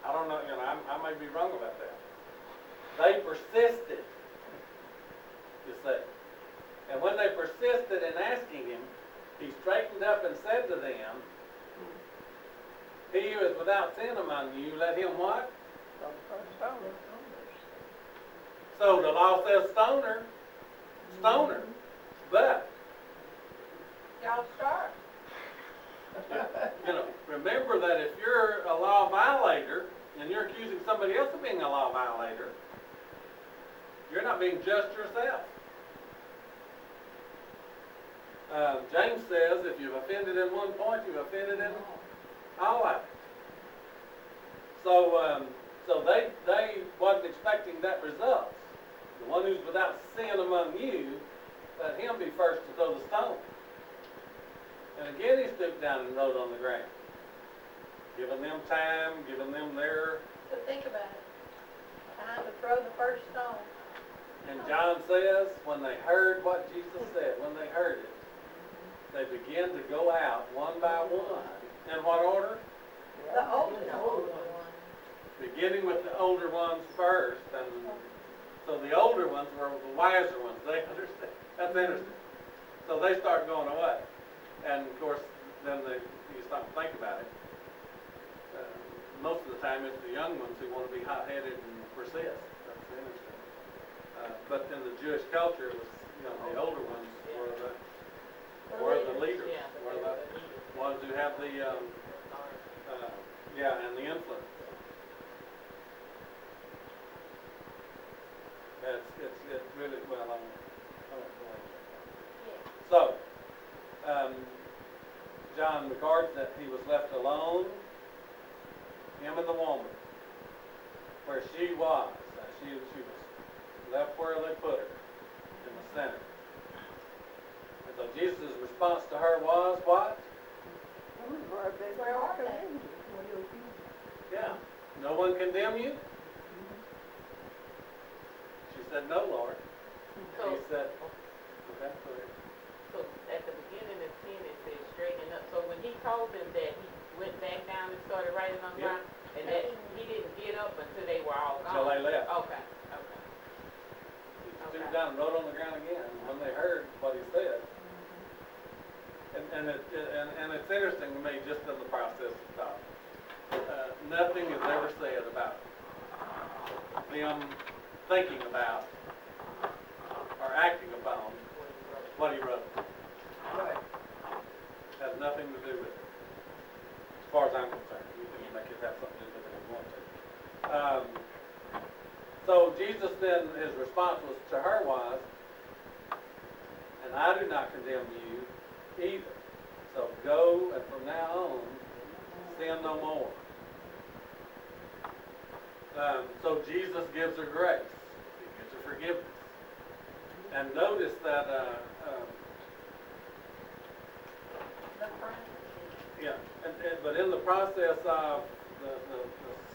I don't know, I may be wrong about that. They persisted, you see. And when they persisted in asking him, he straightened up and said to them, he who is without sin among you, let him what? So the law says stoner. But, Y'all start. remember that if you're a law violator and you're accusing somebody else of being a law violator, you're not being just yourself. James says if you've offended in one point, you've offended in all of it. So they wasn't expecting that result. The one who's without sin among you, let him be first to throw the stone. And again he stooped down and wrote on the ground, giving them time, giving them their... So think about it. Time to throw the first stone. And John says, when they heard what Jesus said, when they heard it, they began to go out one by one. In what order? The older one. Beginning with the older ones first. And so the older ones were the wiser ones. They understand. That's interesting. So they start going away. And of course, then you stop and think about it. Most of the time it's the young ones who want to be hot-headed and persist. That's interesting. But in the Jewish culture, it was, the older ones were the leaders, were the ones who have the, and the influence. It's really, well, I don't believe it. So, John records that he was left alone, him and the woman, where she was. She was left where they put her, in the center. And so Jesus' response to her was what? Where are they? Yeah. No one condemn you? She said, no, Lord. He said, okay, go ahead. So at the beginning of 10 it says straighten up. So when he told them that, he went back down and started writing on the ground, and that he didn't get up until they were all gone. Until they left. Okay. He stooped down and wrote on the ground again. And when they heard what he said, and it's interesting to me just in the process of thought. Nothing is ever said about them thinking about or acting upon what he wrote. Right. Has nothing to do with it, as far as I'm concerned. You can make it have something to do with it if you want to. So Jesus then, his response was to her was, and I do not condemn you either. So go, and from now on, sin no more. So Jesus gives her grace. He gives her forgiveness. And notice that, but in the process of the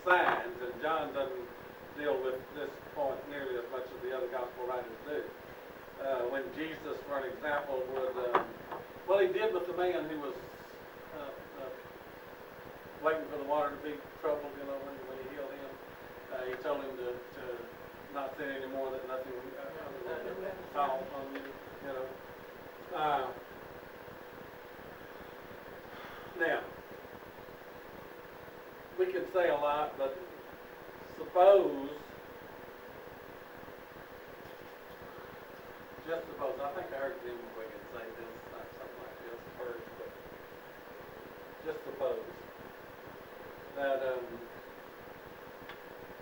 signs, and John doesn't deal with this point nearly as much as the other gospel writers do. When Jesus, for an example, would, he did with the man who was waiting for the water to be troubled, when he healed him. He told him to not sin anymore, that nothing fall on you, Now, we could say a lot, but suppose, I think I heard Jim Wiggins say this, something like this first, but just suppose that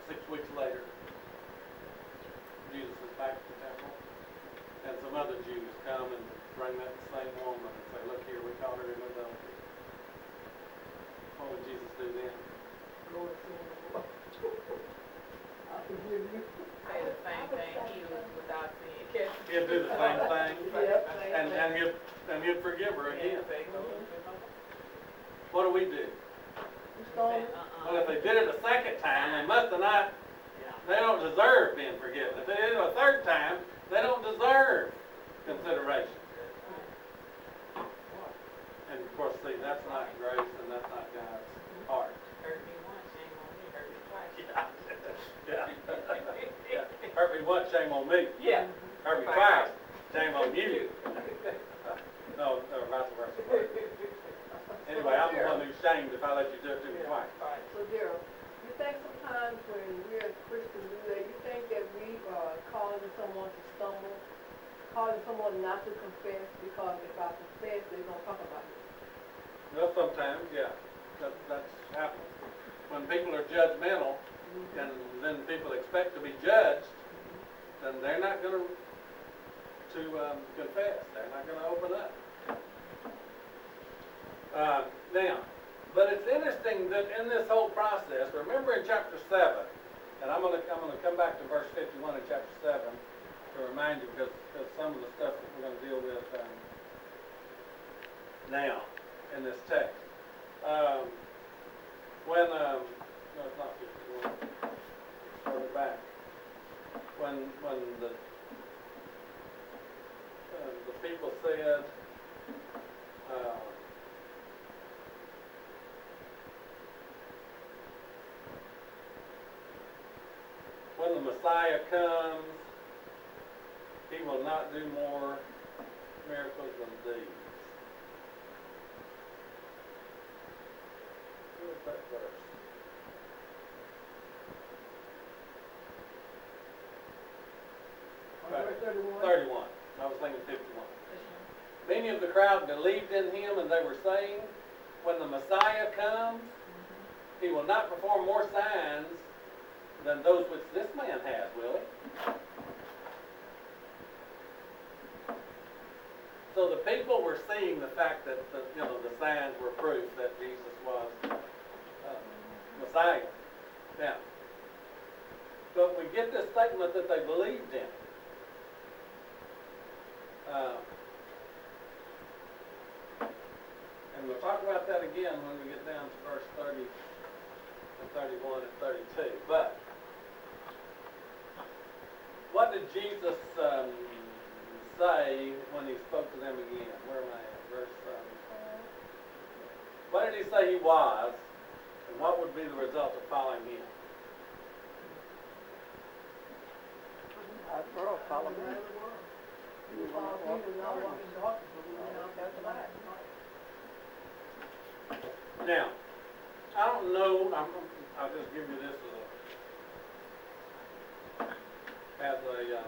6 weeks later, Jesus is back at the temple, and some other Jews come and bring that same woman and say, look here, we caught her in adultery. What would Jesus do then? Say the same thing. He was without sin. He'd do the same thing, and he'd forgive her again. What do we do? Well, if they did it a second time, they must have not. They don't deserve being forgiven. If they did it a third time, they don't deserve consideration. And of course, see, that's not grace, and that's not God's heart. Hurt me once, shame on me. Hurt me shame on me. Yeah. Heard me twice, shame on you. No, vice versa. Anyway, I'm the one who's shamed if I let you do it to me twice. Right. So Daryl, you think sometimes when we're Christians do that, you think that we are causing someone to stumble, causing someone not to confess, because if I confess, they're gonna talk about it? Well, sometimes, yeah, that's happening. When people are judgmental, and then people expect to be judged, then they're not going to confess. They're not going to open up. Now, but it's interesting that in this whole process, remember in chapter 7, and I'm going to come back to verse 51 in chapter 7 to remind you, because some of the stuff that we're going to deal with now in this text. No, it's not 51. Further back. When the people said, when the Messiah comes, he will not do more miracles than these. Where's that verse? Verse 31. 31. I was thinking 51. Many of the crowd believed in him, and they were saying, when the Messiah comes, he will not perform more signs than those which this man has, will he? So the people were seeing the fact that the signs were proof that Jesus was Messiah. Now, but we get this statement that they believed in. And we'll talk about that again when we get down to verse 30 and 31 and 32. But what did Jesus say when he spoke to them again? Where am I at? Verse. What did he say he was, and what would be the result of following him? Follow me. You follow me, and I'll walk in darkness, but we will not pass the light. Now, I don't know. I'll just give you this as a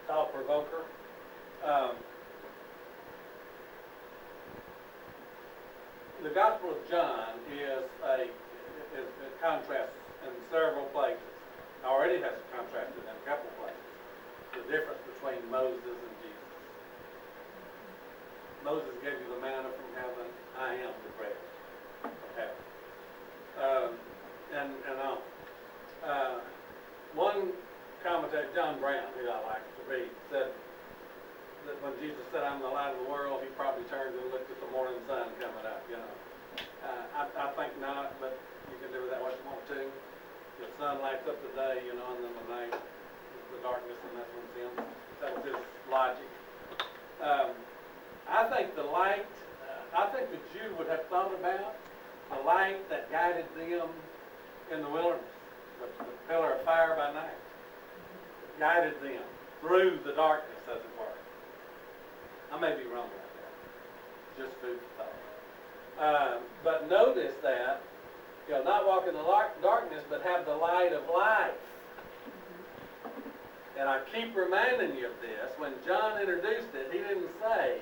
thought provoker. The Gospel of John is a contrast in several places. Already has contrasted in a couple places. The difference between Moses and Jesus. Moses gave you the manna from heaven. I am the bread from heaven. And on. One commentator, John Brown, who I like to read, said that when Jesus said, "I'm the light of the world," he probably turned and looked at the morning sun coming up. I think not, but you can do with that what you want to. The sun lights up the day, and then the night is the darkness, and that's when sin. That was his logic. I think the light, I think the Jew would have thought about the light that guided them in the wilderness, the pillar of fire by night, guided them through the darkness, as it were. I may be wrong about that. Just food for thought. But notice that, not walk in the darkness, but have the light of life. And I keep reminding you of this. When John introduced it, he didn't say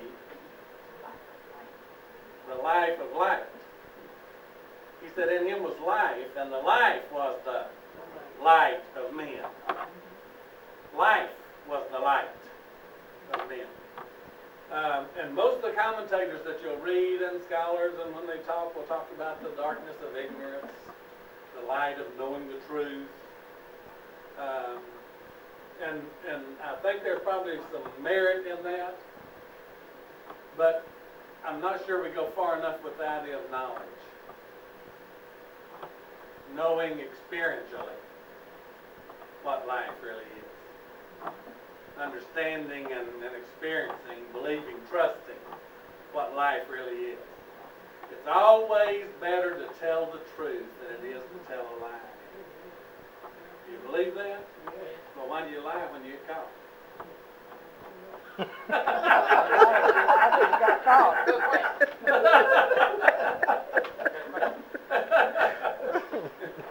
the life of light. He said in him was life, and the life was the light of men. Life was the light of men. And most of the commentators that you'll read and scholars, and when they talk, will talk about the darkness of ignorance, the light of knowing the truth. And I think there's probably some merit in that, but I'm not sure we go far enough with the idea of knowledge. Knowing experientially what life really is. Understanding and experiencing, believing, trusting what life really is. It's always better to tell the truth than it is to tell a lie. Do you believe that? Yeah. Well, why do you lie when you get caught? I just got caught. Good question.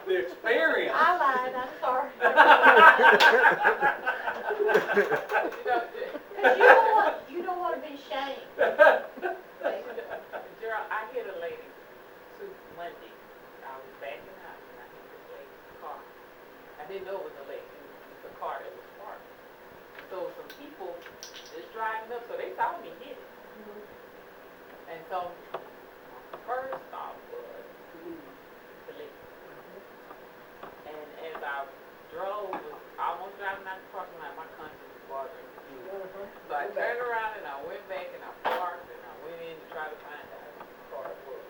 The experience. I lied, I'm sorry. Cause you don't want to be shamed. Gerald, I hit a lady Monday. I was backing out and I hit this lady's car. I didn't know it was a lady. It was a car that was parked. So some people just driving up, so they saw me hit it. And so my first thought was the lady. And as I drove, was almost driving out the parking lot, my conscience was bothering me. So I turned around and I went back and I parked and I went in to try to find out who the car was.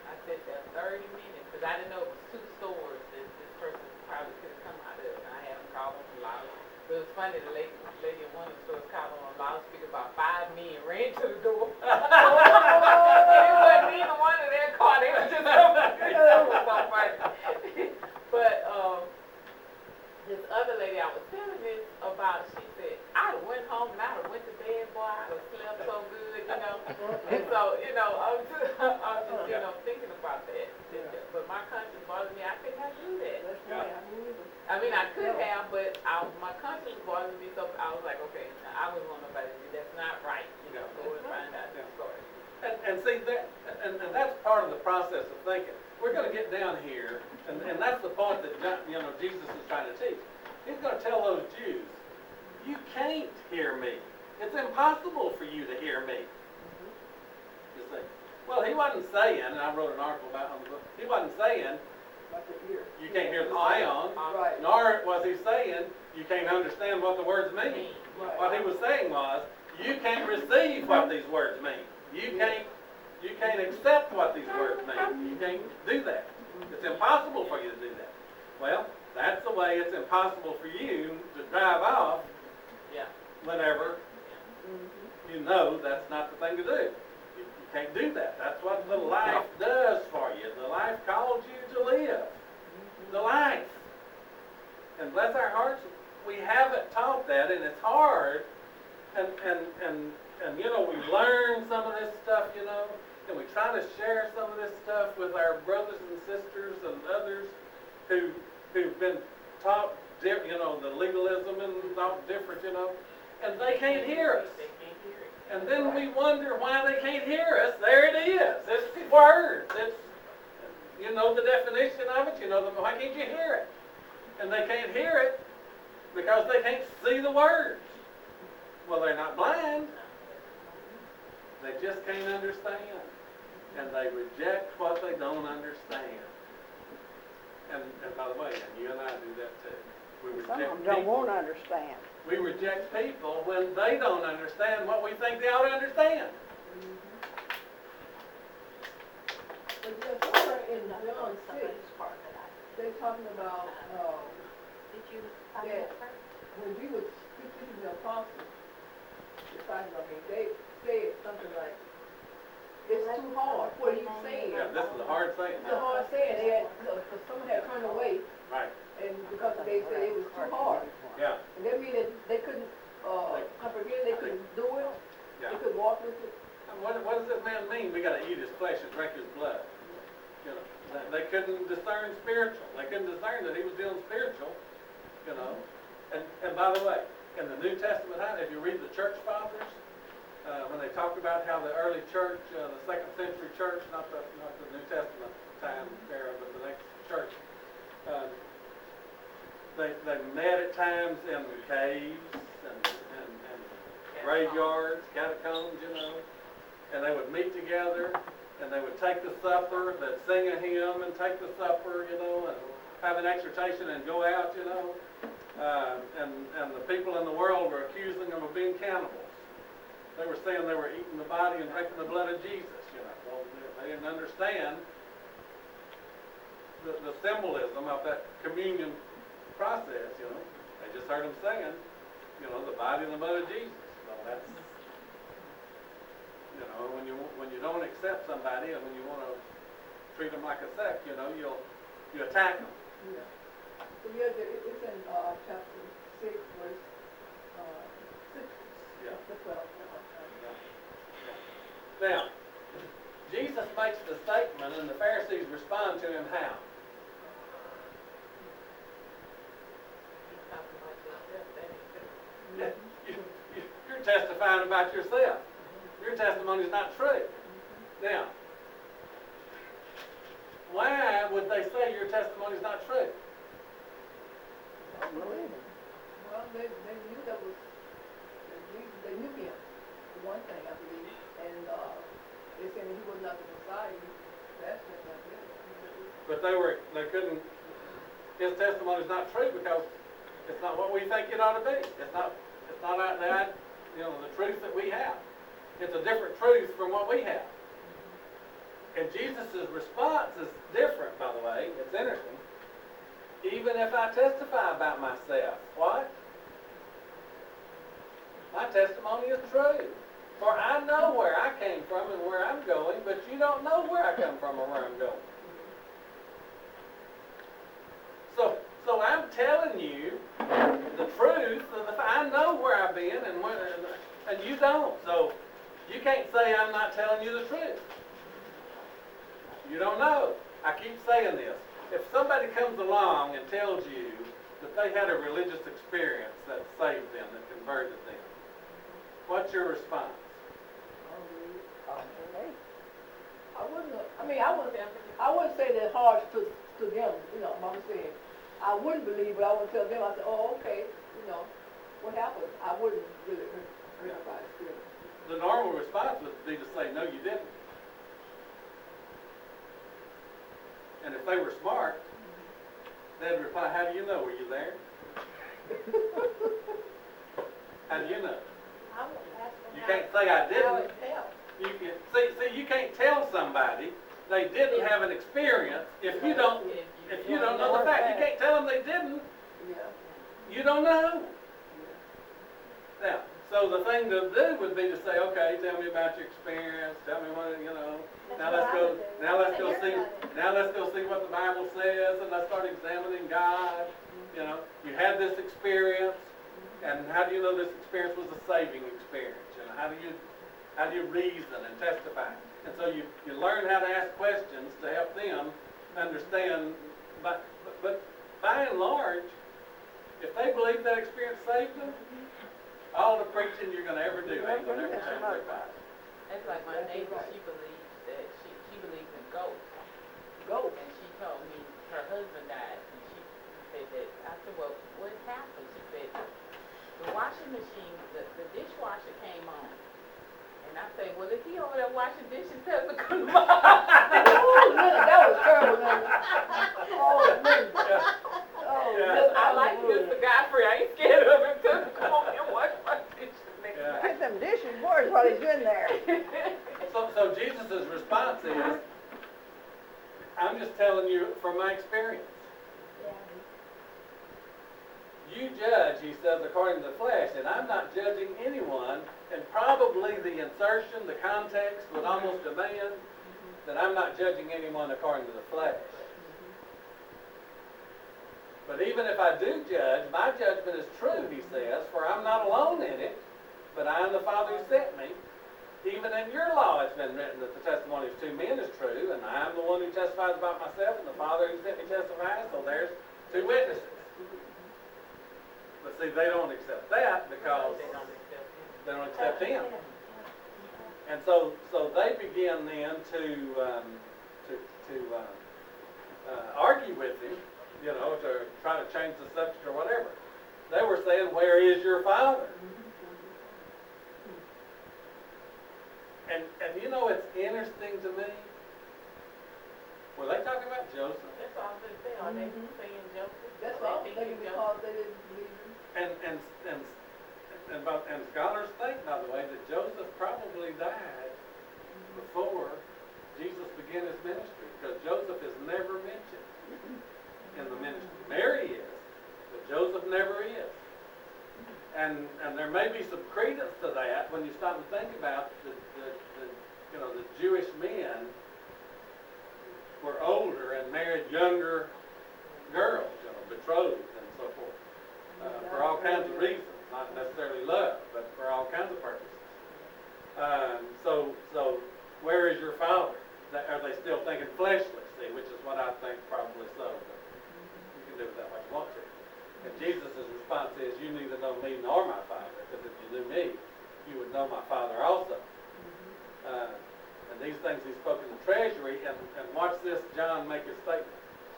I sat there 30 minutes because I didn't know it was two stores that this person probably could have come out of. And I had them call on the loud. But it was funny, the lady in one of the stores called on a loudspeaker about 5 men ran to the door. And it wasn't either one of their car, they were just somebody. It was so funny. But this other lady I was telling this about, she said, I'd have went home and I'd have went to bed, boy, I'd have slept so good, you know. And so, you know, I was just you know, thinking about that. But my conscience bothered me, I couldn't have do that. That's right, I mean, either. I mean, I could have, but my conscience bothered me, so I was like, okay, I wouldn't want nobody to do that. That's not right, you know, go and find out the story. And see, that, and that's part of the process of thinking. We're going to get down here, and that's the point that Jesus is trying to teach. He's going to tell those Jews, you can't hear me. It's impossible for you to hear me. You see. Well, he wasn't saying, and I wrote an article about him, he wasn't saying Like the ear. you can't hear the sound, Right. nor was he saying you can't understand what the words mean. Right. What he was saying was, you can't receive what these words mean. You can't accept what these words mean. You can't do that. It's impossible for you to do that. Well, that's the way it's impossible for you to drive off Yeah. whenever you know that's not the thing to do. You can't do that. That's what the life does for you. The life calls you to live. The life. And bless our hearts, we haven't taught that, and it's hard. And you know, we learn some of this stuff, you know, and we try to share some of this stuff with our brothers and sisters and others who've been taught, you know, the legalism and taught different, you know, and they can't hear us. They can't hear it. And then we wonder why they can't hear us. There it is. It's words. It's, you know, the definition of it. You know, why can't you hear it? And they can't hear it because they can't see the words. Well, they're not blind. They just can't understand. And they reject what they don't understand. And by the way, and you and I do that too. We Some of reject them don't people. want to understand. We reject people when they don't understand what we think they ought to understand. But there's somewhere in John 6, Somebody's part that I, they're talking about, did you find Yeah. that first? when we would speak to the apostles, they said something like, it's too hard, what are you saying? Yeah, this is a hard saying. It's a hard saying, they had, because some had turned away, Right. and because they said it was too hard. Yeah. And that means that they couldn't, comprehend, they couldn't do it, Yeah. they couldn't walk with it. And what does this man mean? We got to eat his flesh and drink his blood. You know, they couldn't discern spiritual. They couldn't discern that he was dealing spiritual. You know, and by the way, in the New Testament, if you read the church fathers, when they talk about how the early church, the second century church, not the New Testament time era, but the next church, they met at times in caves and graveyards, catacombs, you know, and they would meet together and they would take the supper, they'd sing a hymn and take the supper, you know, and have an exhortation and go out, you know, and the people in the world were accusing them of being cannibals. They were saying they were eating the body and drinking the blood of Jesus, you know. Well, they didn't understand the symbolism of that communion process, you know. They just heard them singing, you know, the body and the blood of Jesus. Well, that's, you know, when you don't accept somebody and when you want to treat them like a sect, you know, you attack them. Yeah. Yeah, it's in, chapter 6, verse, 6, Yeah. to 12. Now, Jesus makes the statement and the Pharisees respond to him how? He's talking about yourself, that ain't true. You're testifying about yourself. Your testimony is not true. Now, why would they say your testimony is not true? Don't believe him. Well, they knew that was, they knew him, for one thing, I believe, and, they said he was not the Messiah. That's just not it. But they couldn't, his testimony is not true because it's not what we think it ought to be. It's not out that, the truth that we have. It's a different truth from what we have. And Jesus' response is different, by the way. It's interesting. Even if I testify about myself, what? My testimony is true. For I know where I came from and where I'm going, but you don't know where I come from or where I'm going. So I'm telling you the truth. I know where I've been and you don't. So you can't say I'm not telling you the truth. You don't know. I keep saying this. If somebody comes along and tells you that they had a religious experience that saved them, that converted them, what's your response? I wouldn't say that harsh to them, Mama said. I wouldn't believe, but I would tell them, I said, oh, okay, what happened? I wouldn't really hurt anybody's feelings. The normal response would be to say, no, you didn't. And if they were smart, they'd reply, how do you know? Were you there? How do you know? I would ask them You can't say I how didn't. it felt. See, you can't tell somebody they didn't have an experience if you don't know the fact. You can't tell them they didn't. Yeah. You don't know. Now, so the thing to do would be to say, okay, tell me about your experience. Tell me what Now let's go. Now let's go see. Now let's go see what the Bible says, and let's start examining God. You had this experience, and how do you know this experience was a saving experience? How do you reason and testify? And so you learn how to ask questions to help them understand. But by and large, if they believe that experience saved them, all the preaching you're going to ever do ain't going to ever change their life. That's like my neighbor, she believes that she believes in ghosts. Go. And she told me her husband died, and she said that, I said, well, what happened? She said, the washing machine, the dishwasher came on. And I said, well, if he over there washing dishes, tell him to come on. Oh, Linda, that was terrible, Linda. Oh, Linda. Oh, Yeah. Linda. I like Mr. Godfrey. I ain't scared of him. Tell him to come on and wash my dishes. Yeah. Get them dishes washed while he's in there. So Jesus' response is, I'm just telling you from my experience. You judge, he says, according to the flesh, and I'm not judging anyone, and probably the insertion, the context would almost demand that I'm not judging anyone according to the flesh. But even if I do judge, my judgment is true, he says, for I'm not alone in it, but I am the Father who sent me. Even in your law it's been written that the testimony of two men is true, and I am the one who testifies about myself, and the Father who sent me testifies, so there's two witnesses. But see, they don't accept that because they don't accept him. And so they begin then to argue with him, to try to change the subject or whatever. They were saying, where is your father? And it's interesting to me. Were they talking about Joseph? That's all they say. Are they saying Joseph? That's all, because they didn't believe him. And scholars think, by the way, that Joseph probably died before Jesus began his ministry, because Joseph is never mentioned in the ministry. Mary is, but Joseph never is. And there may be some credence to that when you stop and think about the Jewish men were older and married younger girls, betrothed Are they still thinking fleshly? See, which is what I think probably so. But you can do with that what you want to. And Jesus' response is, you neither know me nor my Father, because if you knew me, you would know my Father also. And these things he spoke in the treasury, and watch this, John make his statement.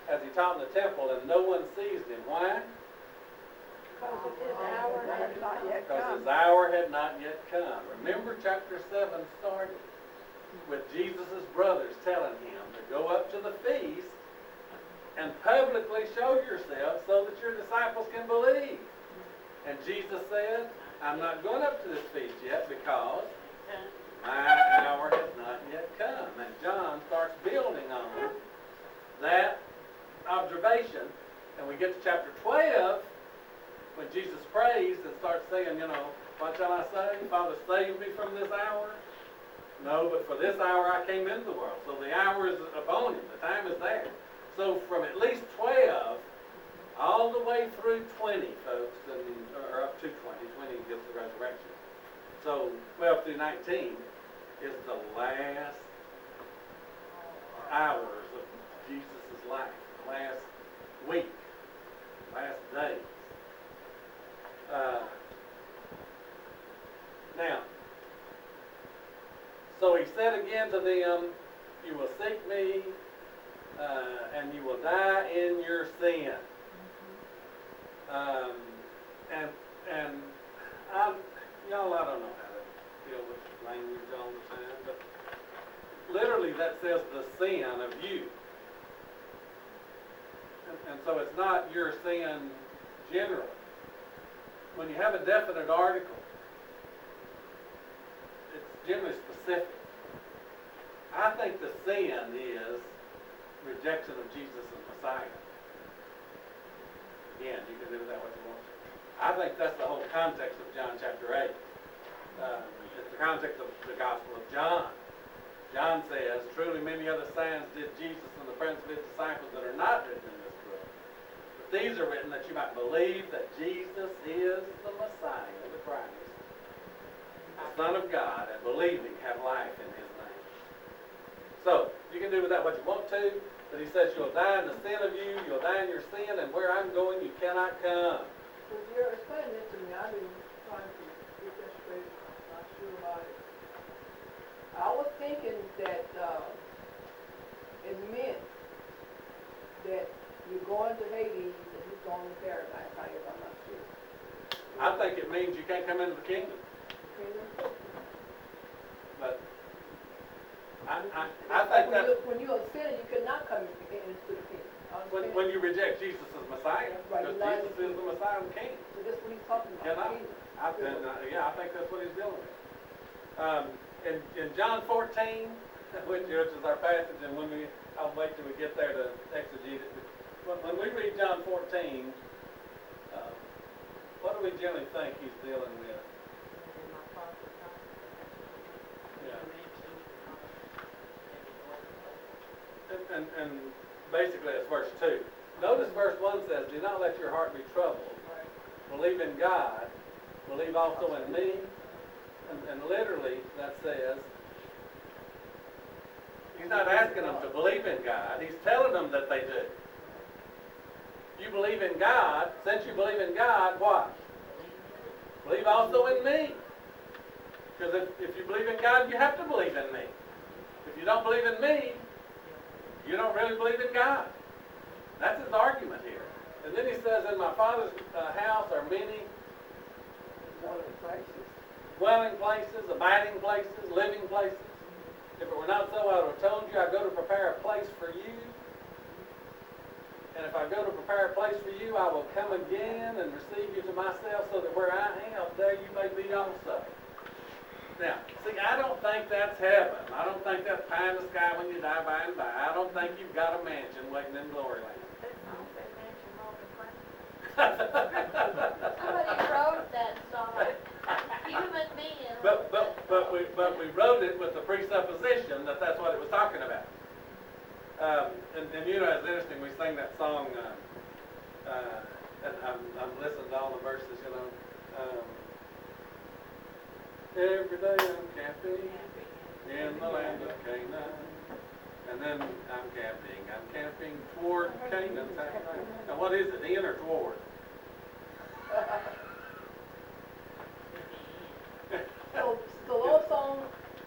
As he taught in the temple, and no one seized him. Why? Because his hour had not yet Because come. his hour had not yet come. Remember, chapter 7 started with Jesus' brothers telling him to go up to the feast and publicly show yourself so that your disciples can believe. And Jesus said, I'm not going up to this feast yet because my hour has not yet come. And John starts building on that observation. And we get to chapter 12 when Jesus prays and starts saying, what shall I say? Father, save me from this hour. No, but for this hour I came into the world. So the hour is upon him. The time is there. So from at least 12 all the way through 20, folks, or up to 20. 20 gets the resurrection. So 12 through 19 is the last hours of Jesus' life, the last week, last days. Now, so he said again to them, you will seek me, and you will die in your sin. And y'all, I don't know how to deal with language all the time, but literally that says the sin of you. And so it's not your sin generally. When you have a definite article, it's generally specific. I think the sin is rejection of Jesus as Messiah. Again, you can do with that what you want. I think that's the whole context of John chapter 8. It's the context of the Gospel of John. John says, truly many other signs did Jesus in the presence of his disciples that are not written in this book. But these are written that you might believe that Jesus is the Messiah, the Christ, the Son of God, and believing have life in his name. So, you can do with that what you want to, but he says you'll die in the sin of you, you'll die in your sin, and where I'm going you cannot come. Well, you're explaining this to me. I've been trying to get that straight. I'm not sure about it. I was thinking that it meant that you're going to Hades and he's going to paradise. I guess I'm not sure. I think it means you can't come into the kingdom. But I think that when you're a sinner, you could not come into the kingdom. when you reject Jesus as Messiah, Right, because you're not Jesus is the Messiah and King. So that's what he's talking about. Cannot. kingdom. I think that's what he's dealing with. In John 14, which is our passage, and I'll wait till we get there to exegete it. But when we read John 14, what do we generally think he's dealing with? And basically it's verse 2. Notice verse 1 says, do not let your heart be troubled. Believe in God. Believe also in me. And literally that says, he's not asking them to believe in God. He's telling them that they do. You believe in God. Since you believe in God, what? Believe also in me. Because if you believe in God, you have to believe in me. If you don't believe in me, you don't really believe in God. That's his argument here. And then he says, in my Father's house are many dwelling places, abiding places, living places. If it were not so, I would have told you I go to prepare a place for you. And if I go to prepare a place for you, I will come again and receive you to myself, so that where I am, there you may be also. Now, see, I don't think that's heaven. I don't think that's pie in the sky when you die by and by. I don't think you've got a mansion waiting in glory land. Somebody wrote that song, human beings. But we wrote it with the presupposition that that's what it was talking about. And you know, it's interesting, we sang that song, and I'm listening to all the verses, you know. Every day I'm camping in the land of Canaan. And then I'm camping toward Canaan. Now what is it, in or toward? So the Lord song,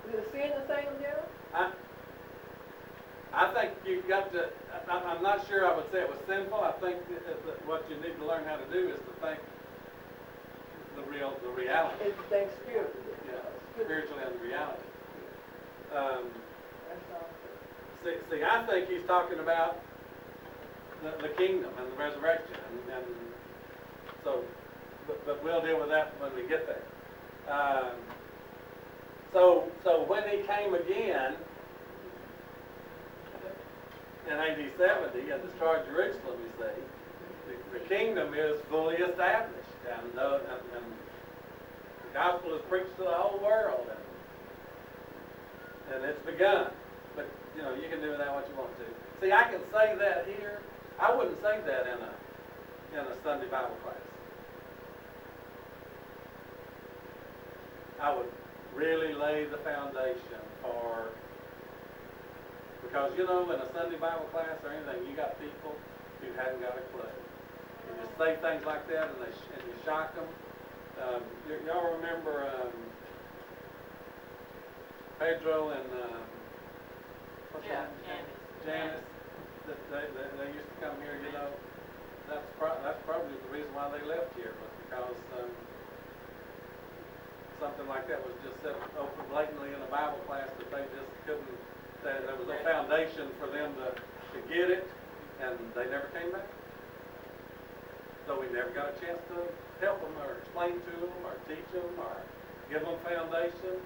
is it sin to sing them there? I think you've got to, I'm not sure I would say it was sinful. I think that what you need to learn how to do is to think the reality. It's to think spiritually. Yeah, spiritually and the reality. That's all. See, I think he's talking about the kingdom and the resurrection, and so, but we'll deal with that when we get there. So when he came again in AD 70 and destroyed Jerusalem, you see, the kingdom is fully established, and the gospel is preached to the whole world, and it's begun. But you know, you can do with that what you want to. See, I can say that here. I wouldn't say that in a Sunday Bible class. I would really lay the foundation for, because you know, in a Sunday Bible class or anything, you got people who hadn't got a clue. You just say things like that, and you shock them. Y'all remember Pedro and what's her name? Janice. They used to come here. You know, that's probably the reason why they left here, was because something like that was just said open blatantly in a Bible class that they just couldn't. There was no foundation for them to get it, and they never came back. So we never got a chance to help them or explain to them or teach them or give them foundation,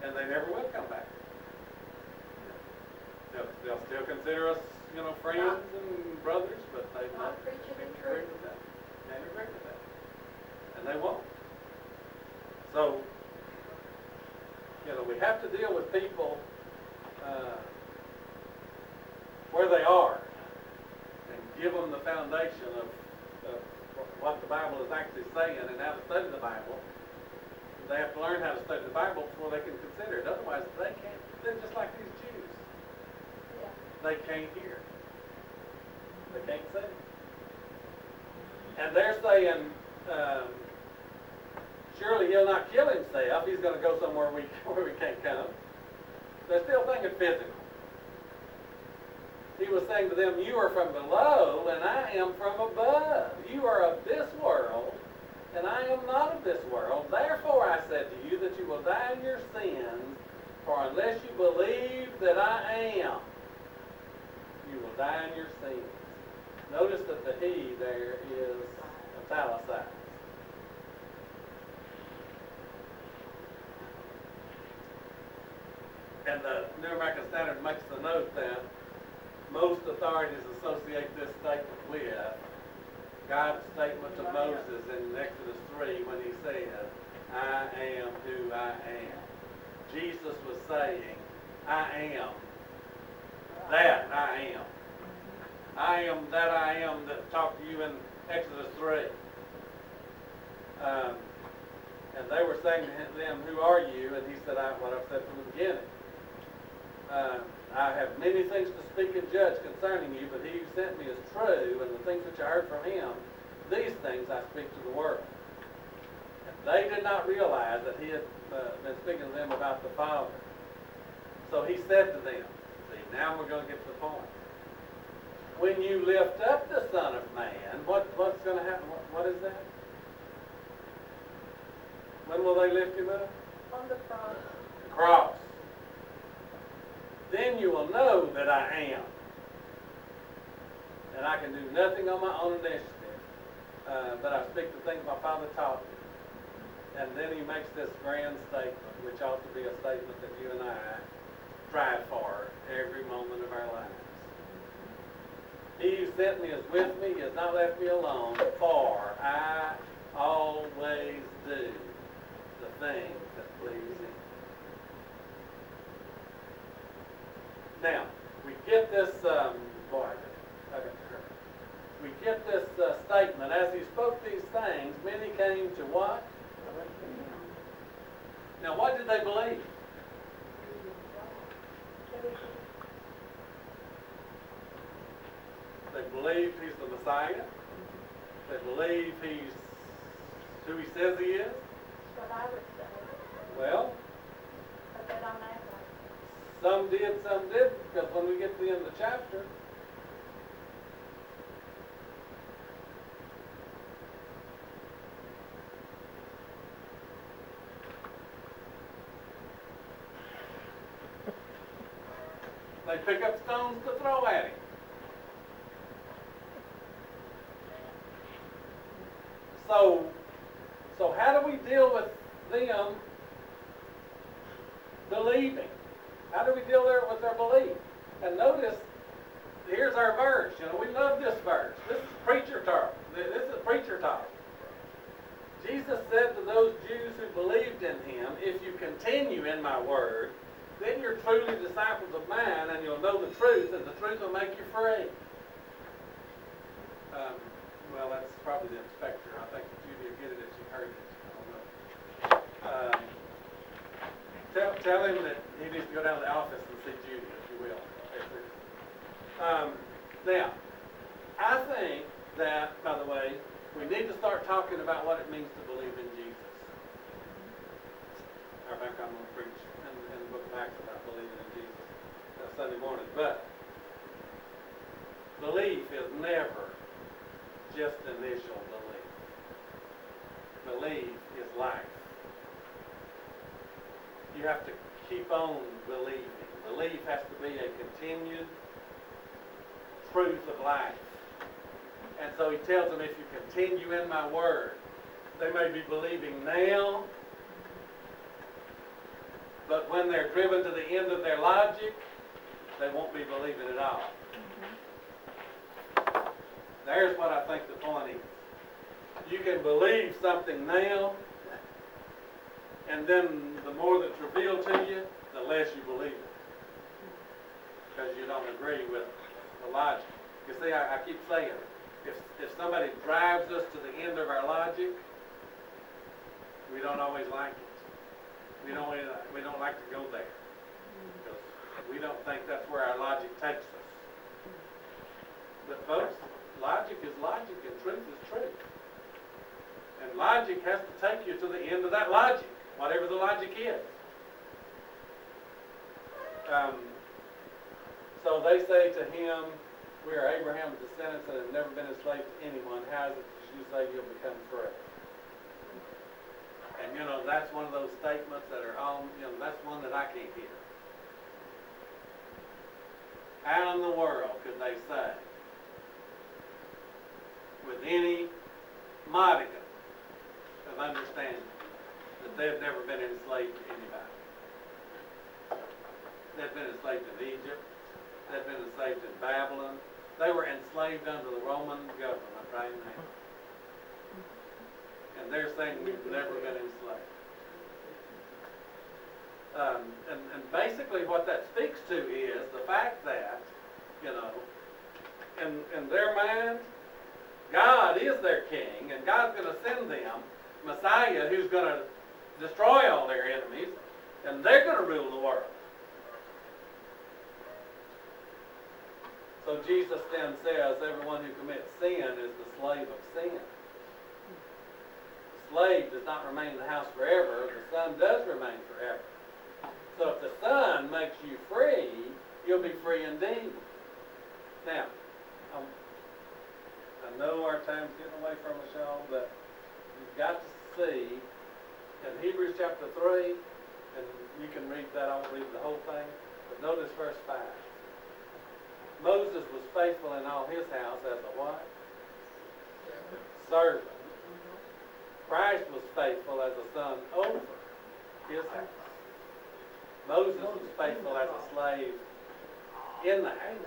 and they never will come back. They'll still consider us, you know, friends and brothers, but they Not won't preaching the agree truth. with that. Can't agree with that, and they won't. So, you know, we have to deal with people where they are and give them the foundation of what the Bible is actually saying and how to study the Bible. They have to learn how to study the Bible before they can consider it. Otherwise, they can't. They're just like these Jews. They can't hear. They can't see. And they're saying, surely he'll not kill himself. He's going to go somewhere where we can't come. They're still thinking physical. He was saying to them, you are from below, and I am from above. You are of this world, and I am not of this world. Therefore I said to you that you will die in your sins, for unless you believe that I am, you will die in your sins. Notice that the he there is italicized. And the New American Standard makes the note that most authorities associate this statement with God's statement to Moses in Exodus 3 when he said, I am who I am. Jesus was saying, I am that I am. I am that I am that talked to you in Exodus 3. And they were saying to them, who are you? And he said, what I've said from the beginning. I have many things to speak and judge concerning you, but he who sent me is true, and the things which I heard from him, these things I speak to the world. And they did not realize that he had been speaking to them about the Father. So he said to them, see, now we're going to get to the point. When you lift up the Son of Man, what's going to happen? What is that? When will they lift him up? On the cross. The cross. Then you will know that I am. And I can do nothing on my own initiative, but I speak the things my Father taught me. And then he makes this grand statement, which ought to be a statement that you and I strive for every moment of our lives. He who sent me is with me. He has not left me alone, for I always do the things that please him. Now, we get this, we get this statement, as he spoke these things, many came to what? Now, what did they believe? believe he's the Messiah. They believe he's who he says he is. That's what I would say, Well, but they don't act like it. some did, some didn't, because when we get to the end of the chapter, they pick up stones to throw at him. So how do we deal with them believing? How do we deal there with their belief? And notice, here's our verse. You know, we love this verse. This is preacher talk. This is preacher talk. Jesus said to those Jews who believed in him, if you continue in my word, then you're truly disciples of mine, and you'll know the truth, and the truth will make you free. Well, that's probably the inspector. I think Judy will get it if she heard it. I don't know. Tell him that he needs to go down to the office and see Judy, if you will. Now, I think that, by the way, we need to start talking about what it means to believe in Jesus. In fact, I'm going to preach in the book of Acts about believing in Jesus Sunday morning. But belief is never just initial belief. Belief is life. You have to keep on believing. Belief has to be a continued truth of life. And so he tells them, if you continue in my word, they may be believing now, but when they're driven to the end of their logic, they won't be believing at all. There's what I think the point is. You can believe something now, and then the more that's revealed to you, the less you believe it. Because you don't agree with the logic. You see, I keep saying, if somebody drives us to the end of our logic, we don't always like it. We don't like to go there. Because we don't think that's where our logic takes us. But folks, logic is logic and truth is truth. And logic has to take you to the end of that logic, whatever the logic is. So they say to him, we are Abraham's descendants and have never been enslaved to anyone. How is it that you say you'll become free? And you know, that's one of those statements that are on, that's one that I can't hear. How in the world could they say, with any modicum of understanding, that they've never been enslaved to anybody? They've been enslaved in Egypt. They've been enslaved in Babylon. They were enslaved under the Roman government right now. And they're saying we've never been enslaved. And basically what that speaks to is the fact that, in their mind, God is their king, and God's going to send them Messiah who's going to destroy all their enemies, and they're going to rule the world. So Jesus then says, everyone who commits sin is the slave of sin. The slave does not remain in the house forever. The son does remain forever. So if the son makes you free, you'll be free indeed. Now, I know our time's getting away from us, y'all, but you've got to see in Hebrews chapter 3, and you can read that, I won't read the whole thing, but notice verse 5. Moses was faithful in all his house as a what? Servant. Christ was faithful as a son over his house. Moses was faithful as a slave in the house,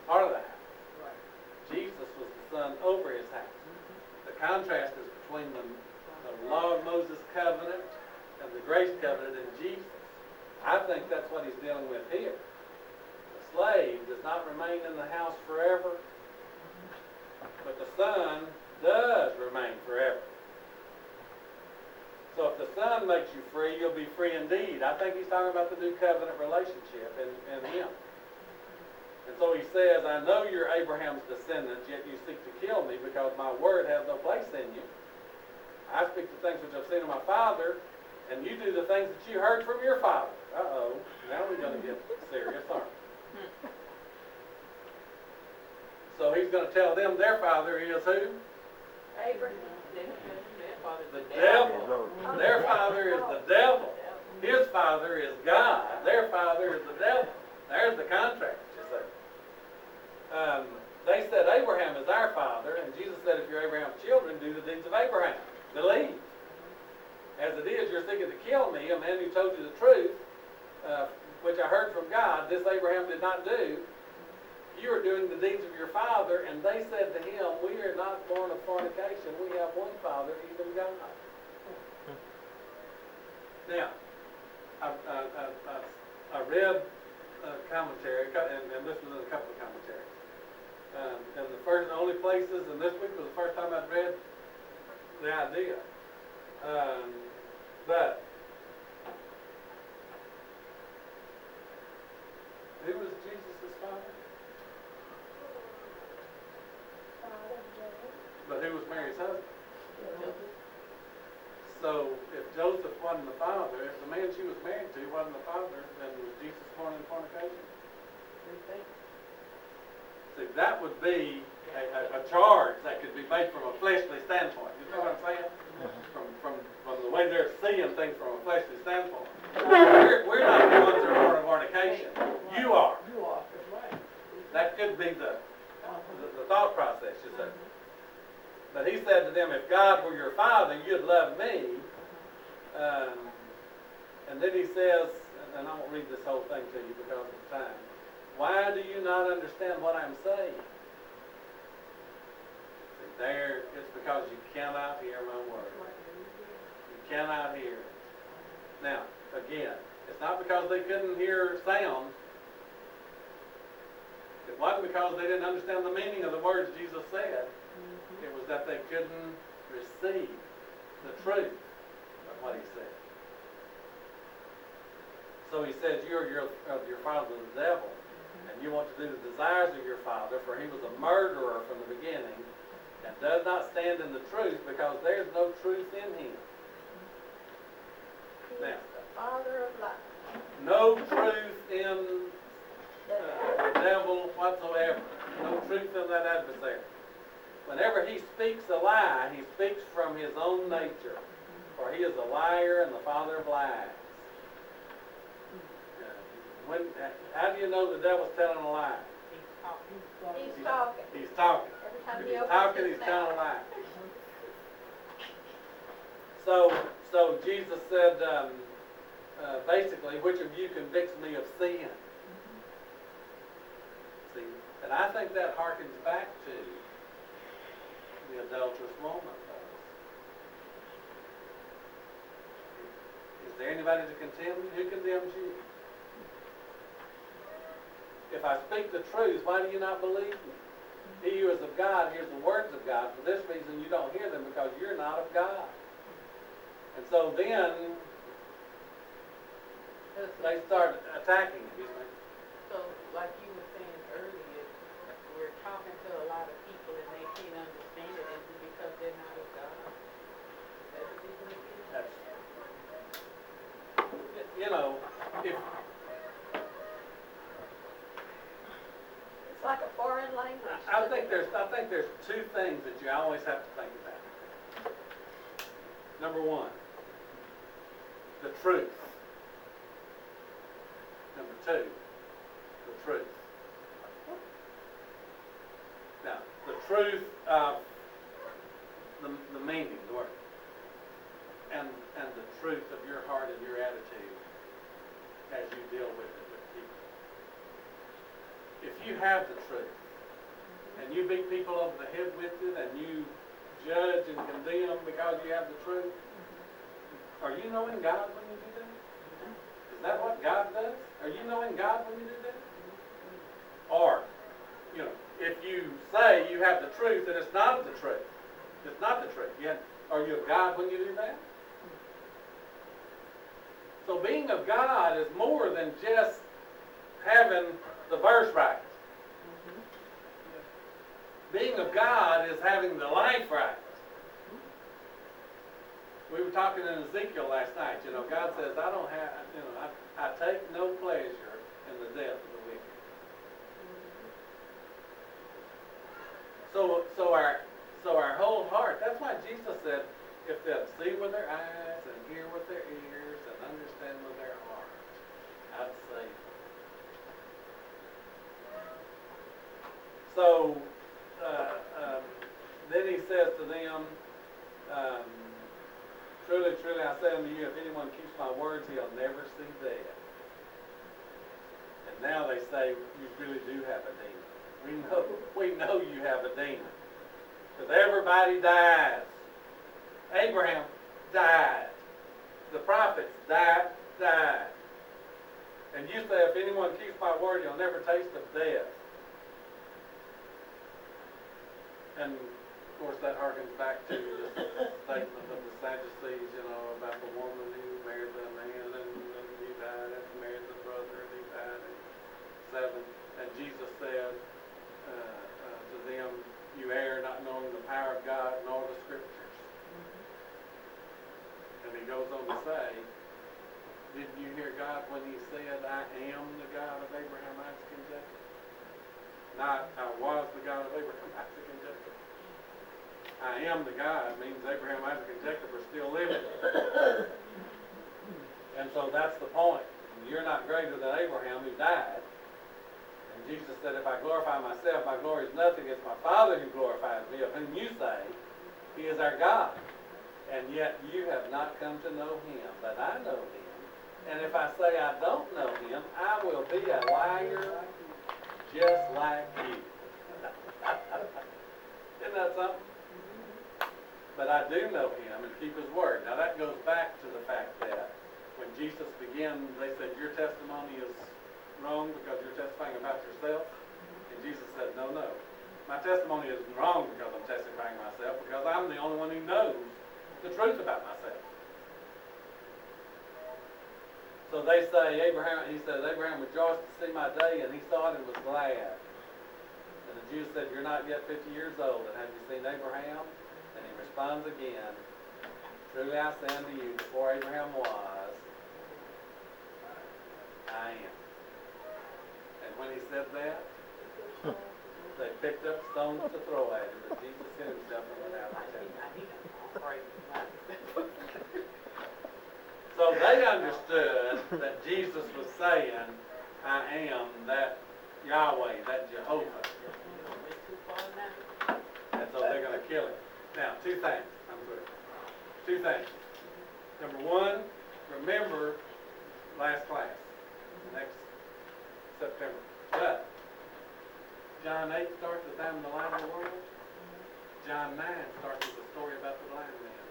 part of the house. Jesus was the son over his house. The contrast is between the law of Moses covenant and the grace covenant in Jesus. I think that's what he's dealing with here. The slave does not remain in the house forever, but the son does remain forever. So if the son makes you free, you'll be free indeed. I think he's talking about the new covenant relationship in him. And so he's says, I know you're Abraham's descendants, yet you seek to kill me because my word has no place in you. I speak the things which I've seen of my father, and you do the things that you heard from your father. Uh-oh, now we're going to get serious, aren't we? So he's going to tell them their father is who? Abraham. Their father's The the devil. Their father is the devil. His father is God. Their father is the devil. There's the contrast, you see. They said Abraham is our father, and Jesus said, if you're Abraham's children, do the deeds of Abraham. Believe. As it is, you're seeking to kill me, a man who told you the truth, which I heard from God. This Abraham did not do. You are doing the deeds of your father. And they said to him, we are not born of fornication. We have one Father, even God. Now, I read a commentary, and this was in a couple of commentaries. And the first, only places, and this week was the first time I'd read the idea. But who was Jesus' father? But who was Mary's husband? So if Joseph wasn't the father, if the man she was married to wasn't the father, then was Jesus born in fornication? See, that would be a charge that could be made from a fleshly standpoint. You know what I'm saying? From the way they're seeing things from a fleshly standpoint. We're not the ones that are born of fornication. You are. You are, that's right. That could be the thought process, you see. But he said to them, if God were your father, you'd love me. And then he says, and I won't read this whole thing to you because of the time. Why do you not understand what I'm saying? See, there, it's because you cannot hear my word. You cannot hear it. Now, again, it's not because they couldn't hear sound. It wasn't because they didn't understand the meaning of the words Jesus said. It was that they couldn't receive the truth of what he said. So he says, you're of your father the devil, and you want to do the desires of your father, for he was a murderer from the beginning, and does not stand in the truth, because there's no truth in him. Now, The father of lies. no truth in the devil whatsoever. No truth in that adversary. Whenever he speaks a lie, he speaks from his own nature. For he is a liar and the father of lies. How do you know the devil's telling a lie? He's talking. He's talking. Every time If he he's opens talking, his he's telling a mouth. lie. So Jesus said, basically, which of you convicts me of sin? See, and I think that harkens back to the adulterous woman. Is there anybody to condemn you? Who condemns you? If I speak the truth, why do you not believe me? He who is of God hears the words of God. For this reason you don't hear them, because you're not of God. And so then they start attacking him. So, like you were saying earlier, we're talking to a lot of people and they can't understand it, and it's because they're not of God. That's what these people do. You know, if It's like a foreign language. I think there's two things that you always have to think about. Number one, the truth. Number two, the truth. Now, the truth of the meaning, the word, and the truth of your heart and your attitude as you deal with it with people. If you have the truth, and you beat people over the head with it, and you judge and condemn because you have the truth, are you knowing God when you do that? Is that what God does? Are you knowing God when you do that? Or, you know, if you say you have the truth and it's not the truth, it's not the truth, yet are you of God when you do that? So being of God is more than just having the verse right. being of God is having the life right. We were talking in Ezekiel last night, you know, God says, I don't have, you know, I take no pleasure in the death of the wicked. So our whole heart, that's why Jesus said, if they'll see with their eyes and hear with their ears and understand with their heart, I'd save them. So, then he says to them, truly, truly, I say unto you, if anyone keeps my words, he'll never see death. And now they say, you really do have a demon. We know you have a demon. Because everybody dies. Abraham died. The prophets died. And you say, if anyone keeps my word, he'll never taste of death. And of course that harkens back to the statement of the Sadducees, you know, about the woman who married the man and he died, and married the brother and he died in 7. And Jesus said to them, you err not knowing the power of God nor the scriptures. And he goes on to say, didn't you hear God when he said, I am the God of Abraham, Isaac, and Jacob? Not, I was the God of Abraham, Isaac, and Jacob. I am the God means Abraham, Isaac, and Jacob are still living. And so that's the point. You're not greater than Abraham who died. And Jesus said, if I glorify myself, my glory is nothing. It's my Father who glorifies me, of whom you say, he is our God. And yet you have not come to know him, but I know him. And if I say I don't know him, I will be a liar just like you. Isn't that something? But I do know him and keep his word. Now that goes back to the fact that when Jesus began, they said, your testimony is wrong because you're testifying about yourself. And Jesus said, no. My testimony isn't wrong because I'm testifying myself, because I'm the only one who knows the truth about myself. So they say, he says, Abraham rejoiced to see my day, and he saw it and was glad. And the Jews said, you're not yet 50 years old, and have you seen Abraham? And he responds again, truly I say unto you, before Abraham was, I am. And when he said that, they picked up stones to throw at him, but Jesus hid himself and went out of the temple. So they understood that Jesus was saying, I am that Yahweh, that Jehovah. And so they're going to kill him. Now, 2 things. I'm through. 2 things. Number 1, remember last class, next September. But John 8 starts the time of the light of the world. John 9 starts with the story about the blind man.